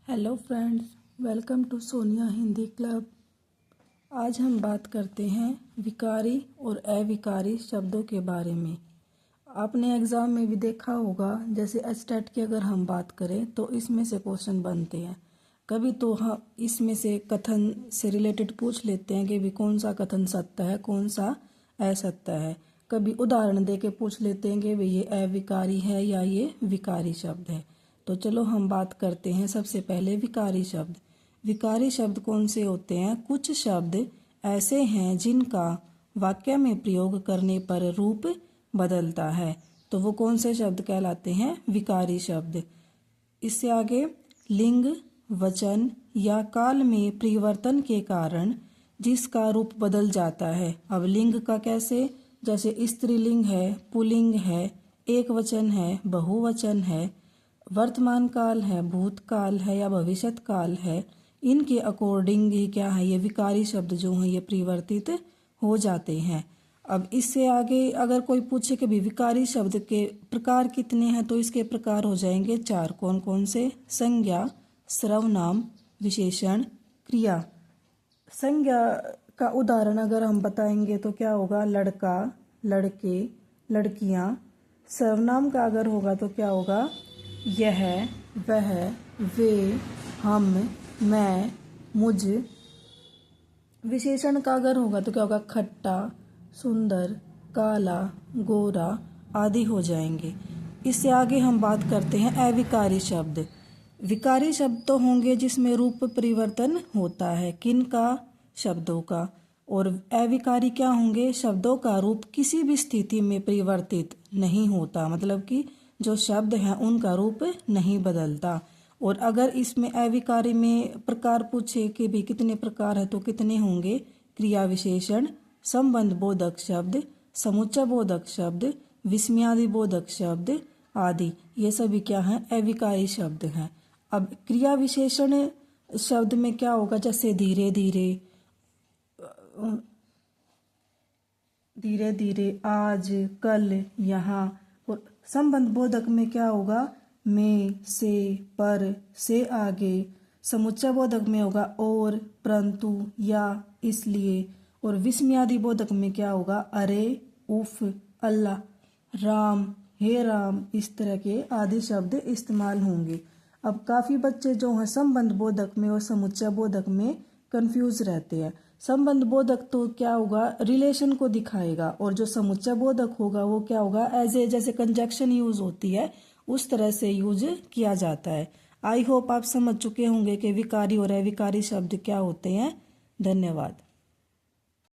Hello friends, welcome to Sonia Hindi club. आज हम बात करते हैं विकारी और अविकारी शब्दों के बारे में। आपने एग्ज़ाम में भी देखा होगा, जैसे एचटेट की अगर हम बात करें तो इसमें से क्वेश्चन बनते हैं। कभी तो हम इसमें से कथन से रिलेटेड पूछ लेते हैं कि भी कौन सा कथन सत्य है, कौन सा असत्य है। कभी उदाहरण दे के पूछ लेते हैं कि भाई ये अविकारी है या ये विकारी शब्द है। तो चलो हम बात करते हैं सबसे पहले विकारी शब्द। विकारी शब्द कौन से होते हैं? कुछ शब्द ऐसे हैं जिनका वाक्य में प्रयोग करने पर रूप बदलता है, तो वो कौन से शब्द कहलाते हैं? विकारी शब्द। इससे आगे लिंग, वचन या काल में परिवर्तन के कारण जिसका रूप बदल जाता है। अब लिंग का कैसे? जैसे स्त्रीलिंग है, पुल्लिंग है, एक वचन है, बहुवचन है, वर्तमान काल है, भूतकाल है या भविष्यत काल है, इनके अकॉर्डिंग ही क्या है, ये विकारी शब्द जो हैं ये परिवर्तित हो जाते हैं। अब इससे आगे अगर कोई पूछे कि भी विकारी शब्द के प्रकार कितने हैं, तो इसके प्रकार हो जाएंगे 4। कौन कौन से? संज्ञा, सर्वनाम, विशेषण, क्रिया। संज्ञा का उदाहरण अगर हम बताएंगे तो क्या होगा? लड़का, लड़के, लड़कियां। सर्वनाम का अगर होगा तो क्या होगा? यह, वह, वे, हम, मैं, मुझ। विशेषण का अगर होगा तो क्या होगा? खट्टा, सुंदर, काला, गोरा आदि हो जाएंगे। इससे आगे हम बात करते हैं अविकारी शब्द। विकारी शब्द तो होंगे जिसमें रूप परिवर्तन होता है, किन का? शब्दों का। और अविकारी क्या होंगे? शब्दों का रूप किसी भी स्थिति में परिवर्तित नहीं होता, मतलब कि जो शब्द हैं उनका रूप नहीं बदलता। और अगर इसमें अविकारी में प्रकार पूछे कि भी कितने प्रकार है, तो कितने होंगे? क्रिया विशेषण, संबंध बोधक शब्द, समुच्चय बोधक शब्द, विस्मयादि बोधक शब्द आदि, ये सभी क्या हैं? अविकारी शब्द हैं। अब क्रिया विशेषण शब्द में क्या होगा? जैसे धीरे धीरे, धीरे धीरे, आज, कल, यहाँ। और संबंध बोधक में क्या होगा? में, से, पर, से आगे। समुच्चय बोधक में होगा और, परंतु, या, इसलिए। और विस्मयादि बोधक में क्या होगा? अरे, उफ, अल्लाह, राम, हे राम, इस तरह के आदि शब्द इस्तेमाल होंगे। अब काफ़ी बच्चे जो हैं संबंध बोधक में और समुच्चय बोधक में कंफ्यूज रहते हैं। संबंध बोधक तो क्या होगा? रिलेशन को दिखाएगा, और जो समुच्चय बोधक होगा वो क्या होगा? एज ए, जैसे कंजक्शन यूज होती है उस तरह से यूज किया जाता है। आई होप आप समझ चुके होंगे कि विकारी और अविकारी शब्द क्या होते हैं। धन्यवाद।